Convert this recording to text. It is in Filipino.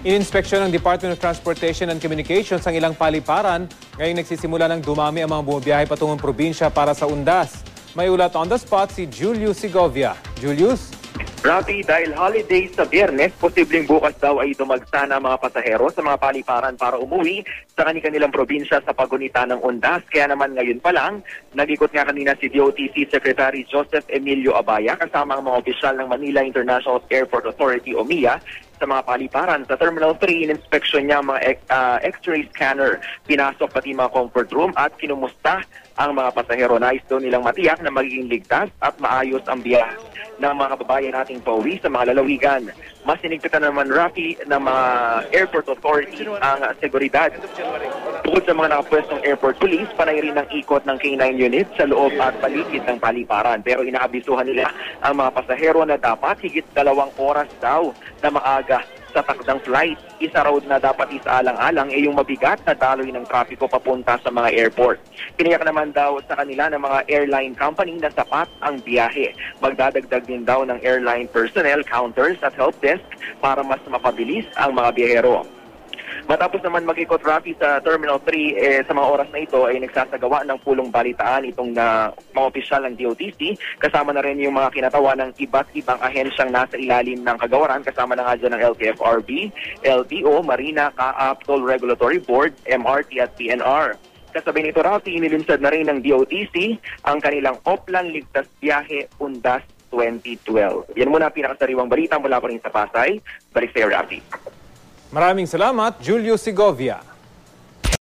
Ininspeksyon ng Department of Transportation and Communications ang ilang paliparan. Ngayon nagsisimula ng dumami ang mga bumabiyahe patungong probinsya para sa Undas. May ulat on the spot si Julius Segovia. Julius? Rafi, dahil holiday sa Biyernes, posibleng bukas daw ay dumagsa na mga pasahero sa mga paliparan para umuwi sa kanilang probinsya sa pagunita ng Undas. Kaya naman ngayon pa lang, nag-ikot nga kanina si DOTC Secretary Joseph Emilio Abaya kasama ang mga opisyal ng Manila International Airport Authority o MIA sa mga paliparan. Sa Terminal 3, in-inspection niya mga X-ray scanner, pinasok pati mga comfort room at kinumusta ang mga pasahero. Nais daw nilang matiyak na magiging ligtas at maayos ang biyahe ng mga kababayan nating pauwi sa mga lalawigan. Mas sinigpitan naman, Rafi, ng mga airport authority ang seguridad. Bukod sa mga nakapwestong airport police, panay rin ang ikot ng K9 unit sa loob at paligid ng paliparan. Pero inaabisuhan nila ang mga pasahero na dapat higit 2 oras daw na maaga sa takdang flight. Isa raw na dapat isaalang-alang ay yung mabigat na daloy ng trapiko papunta sa mga airport. Tiniyak naman daw sa kanila ng mga airline company na sapat ang biyahe. Magdadagdag din daw ng airline personnel, counters at help desk para mas mapabilis ang mga biyahero. Matapos naman mag-ikot, Rafi, sa Terminal 3, sa mga oras na ito ay nagsasagawa ng pulong balitaan itong mga opisyal ng DOTC. Kasama na rin yung mga kinatawa ng iba't ibang ahensyang nasa ilalim ng kagawaran. Kasama na nga dyan ng LTFRB, LTO, Marina, CAAP, Toll Regulatory Board, MRT at PNR. Kasabay nito, Rafi, inilunsad na rin ng DOTC ang kanilang Oplan Ligtas Biyahe Undas 2012. Yan muna pinakasariwang balita mula pa rin sa Pasay. Balik sa'yo, Rafi. Maraming salamat, Julius Segovia.